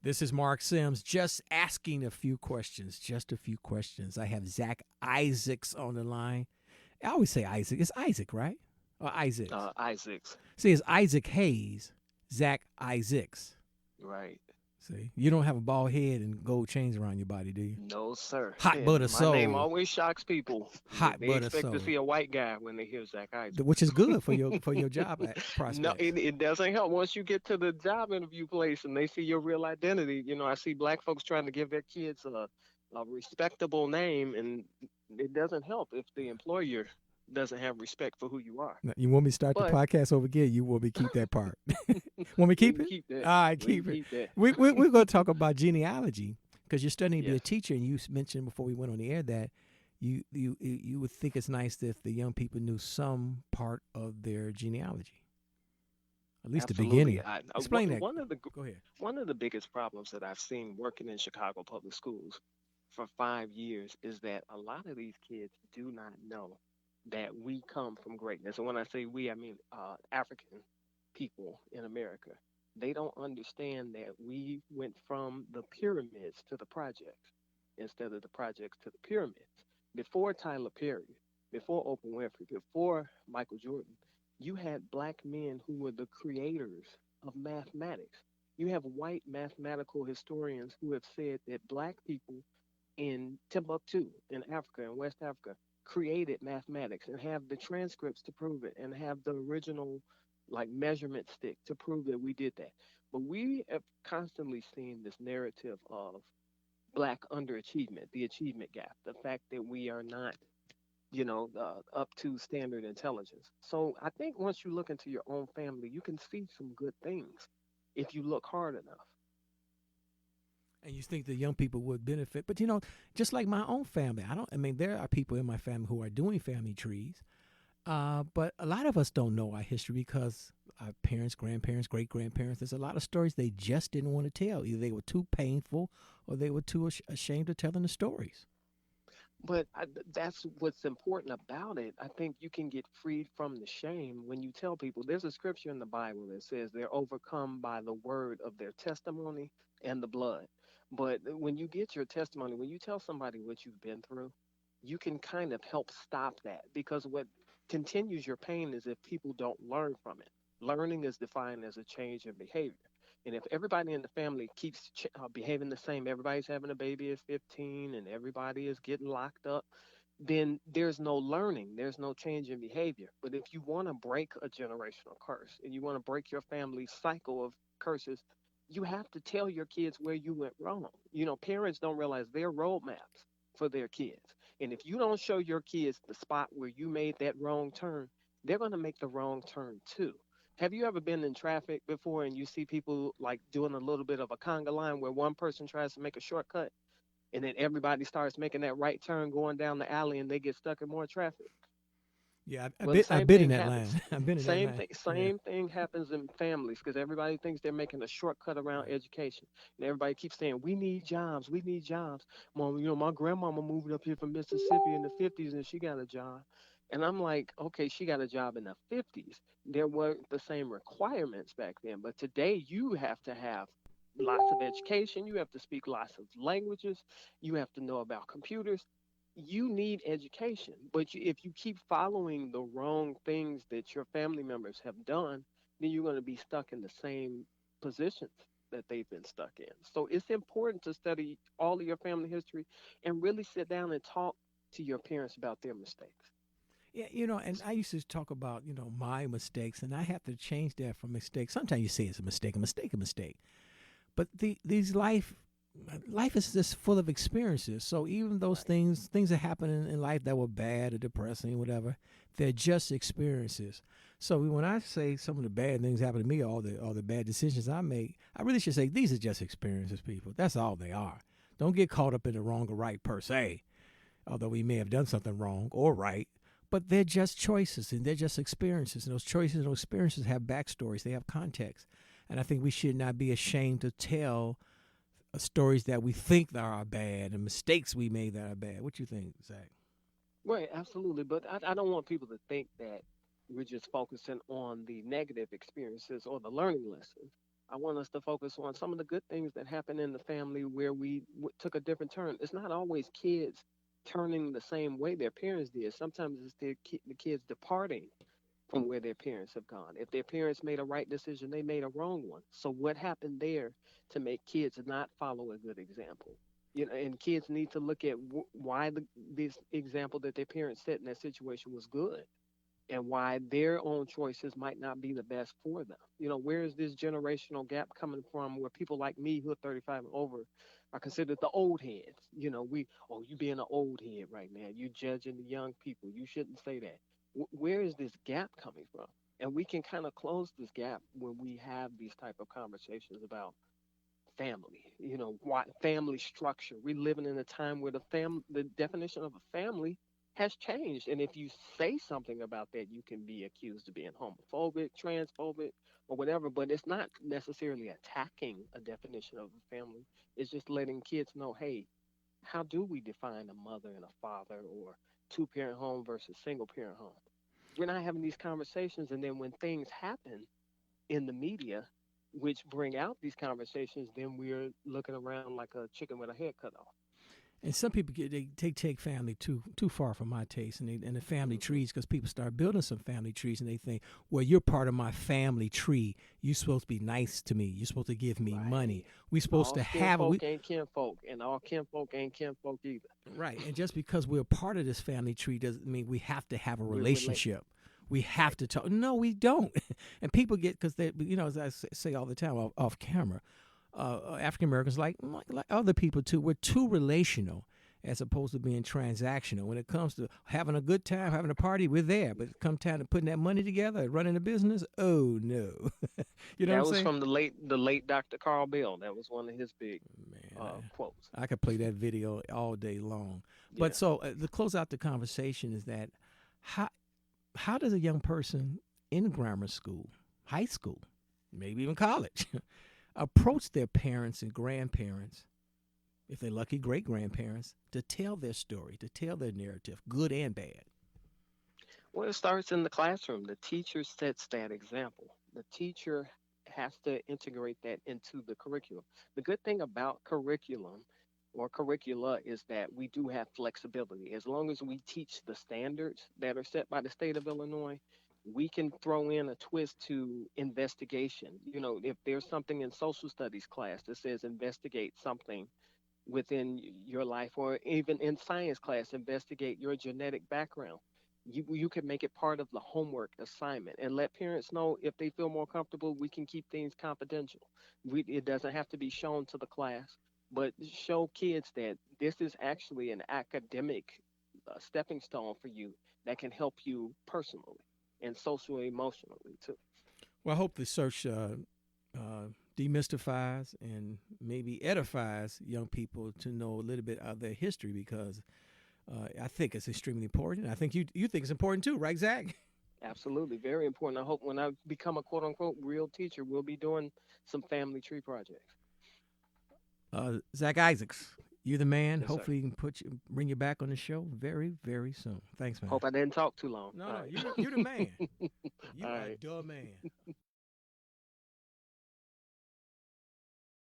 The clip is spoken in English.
This is Marc Sims, just asking a few questions, just a few questions. I have Zack Isaacs on the line. I always say Isaac. It's Isaac, right? Or Isaacs. Isaacs. See, it's Isaac Hayes, Zack Isaacs. Right. See, you don't have a bald head and gold chains around your body, do you? No, sir. Hot And butter my name soul. always shocks people. They, Hot they butter expect to soul. see a white guy when they hear Zach Isaacs. Which is good for your job No, prospects. it doesn't help. Once you get to the job interview place and they see your real identity, I see black folks trying to give their kids a respectable name, and it doesn't help if the employer doesn't have respect for who you are. Now, you want me to start the But podcast over again? You want me to keep that part? Want me to we keep can it? keep that. All right, We can keep it. keep that. We're going to talk about genealogy because you're studying to be a Yes, teacher, and you mentioned before we went on the air that you would think it's nice if the young people knew some part of their genealogy, at least the absolutely. beginning. Explain that. Go ahead. One of the biggest problems that I've seen working in Chicago public schools for 5 years is that a lot of these kids do not know that we come from greatness. And when I say we, I mean African people in America. They don't understand that we went from the pyramids to the projects instead of the projects to the pyramids. Before Tyler Perry, before Oprah Winfrey, before Michael Jordan, you had black men who were the creators of mathematics. You have white mathematical historians who have said that black people in Timbuktu, in Africa, in West Africa, created mathematics and have the transcripts to prove it and have the original like measurement stick to prove that we did that. But we have constantly seen this narrative of black underachievement, the achievement gap, the fact that we are not, up to standard intelligence. So I think once you look into your own family, you can see some good things if you look hard enough. And you think the young people would benefit, but just like my own family, I don't. I mean, there are people in my family who are doing family trees, but a lot of us don't know our history because our parents, grandparents, great grandparents, there's a lot of stories they just didn't want to tell. Either they were too painful or they were too ashamed of telling the stories. But that's what's important about it. I think you can get freed from the shame when you tell people. There's a scripture in the Bible that says they're overcome by the word of their testimony and the blood. But when you get your testimony, when you tell somebody what you've been through, you can kind of help stop that because what continues your pain is if people don't learn from it. Learning is defined as a change in behavior. And if everybody in the family keeps behaving the same, everybody's having a baby at 15 and everybody is getting locked up, then there's no learning, there's no change in behavior. But if you want to break a generational curse and you want to break your family's cycle of curses, you have to tell your kids where you went wrong. Parents don't realize their roadmaps for their kids. And if you don't show your kids the spot where you made that wrong turn, they're going to make the wrong turn too. Have you ever been in traffic before and you see people like doing a little bit of a conga line where one person tries to make a shortcut and then everybody starts making that right turn going down the alley and they get stuck in more traffic? Yeah, Well, the I've same been in thing that happens. line. I've been in that Same line. thing. Yeah. Same thing happens in families because everybody thinks they're making a shortcut around Right. education, and everybody keeps saying, "We need jobs. We need jobs." Mom, my grandmama moved up here from Mississippi in the '50s, and she got a job. And I'm like, okay, she got a job in the '50s. There weren't the same requirements back then, but today you have to have lots of education. You have to speak lots of languages. You have to know about computers. You need education. But if you keep following the wrong things that your family members have done, then you're going to be stuck in the same positions that they've been stuck in. So it's important to study all of your family history and really sit down and talk to your parents about their mistakes. Yeah, and I used to talk about, my mistakes, and I have to change that from mistake. Sometimes you say it's a mistake, a mistake. But these life is just full of experiences. So even those Right. things that happen in life that were bad or depressing, whatever, they're just experiences. So when I say some of the bad things happen to me, all the bad decisions I make, I really should say these are just experiences, people. That's all they are. Don't get caught up in the wrong or right per se, although we may have done something wrong or right. But they're just choices and they're just experiences. And those choices and those experiences have backstories, they have context. And I think we should not be ashamed to tell stories that we think that are bad and mistakes we made that are bad. What you think, Zach? Right, absolutely. But I don't want people to think that we're just focusing on the negative experiences or the learning lessons. I want us to focus on some of the good things that happen in the family where we took a different turn. It's not always kids turning the same way their parents did. Sometimes it's the kids departing from where their parents have gone. If their parents made a right decision, they made a wrong one. So what happened there to make kids not follow a good example? You know, and kids need to look at why this example that their parents set in that situation was good and why their own choices might not be the best for them. You know, where is this generational gap coming from where people like me who are 35 and over are considered the old heads? You know, you being an old head right now. You judging the young people. You shouldn't say that. Where is this gap coming from? And we can kind of close this gap when we have these type of conversations about family. You know, why family structure. We're living in a time where the definition of a family has changed. And if you say something about that, you can be accused of being homophobic, transphobic, or whatever. But it's not necessarily attacking a definition of a family. It's just letting kids know, hey, how do we define a mother and a father or two-parent home versus single-parent home? We're not having these conversations, and then when things happen in the media, which bring out these conversations, then we're looking around like a chicken with a head cut off. And some people they take family too far for my taste, and the family Hmm. trees, because people start building some family trees and they think, well, you're part of my family tree. You're supposed to be nice to me. You're supposed to give me money. Right. We're supposed All to skin have we folk ain't kinfolk, and all kinfolk ain't kinfolk either. right. And just because we're part of this family tree doesn't mean we have to have a We're related. relationship. We Right. have to talk. No, we don't. And people get, because they, as I say all the time off camera, African Americans, like other people too, we're too relational as opposed to being transactional. When it comes to having a good time, having a party, we're there. But come time to putting that money together and running a business, oh no. You know what I'm That was saying? from the late Dr. Carl Bell. That was one of his big Man, quotes. I could play that video all day long. But Yeah. so to close out the conversation is that how how does a young person in grammar school, high school, maybe even college, approach their parents and grandparents, if they're lucky, great grandparents, to tell their story, to tell their narrative, good and bad? Well, it starts in the classroom. The teacher sets that example. The teacher has to integrate that into the curriculum. The good thing about curriculum or curricula is that we do have flexibility. As long as we teach the standards that are set by the state of Illinois, we can throw in a twist to investigation. You know, if there's something in social studies class that says investigate something within your life, or even in science class, investigate your genetic background. You can make it part of the homework assignment and let parents know if they feel more comfortable. We can keep things confidential. It doesn't have to be shown to the class, but show kids that this is actually an academic stepping stone for you that can help you personally and socially, emotionally too. Well, I hope the search uh, demystifies and maybe edifies young people to know a little bit of their history, because I think it's extremely important. I think you think it's important too, right, Zach? Absolutely, very important. I hope when I become a quote unquote real teacher, we'll be doing some family tree projects. Zack Isaacs, you the man. Yes, sir. Hopefully, you can bring you back on the show very, very soon. Thanks, man. Hope I didn't talk too long. No, All no, right. you the man. You All are right. the man.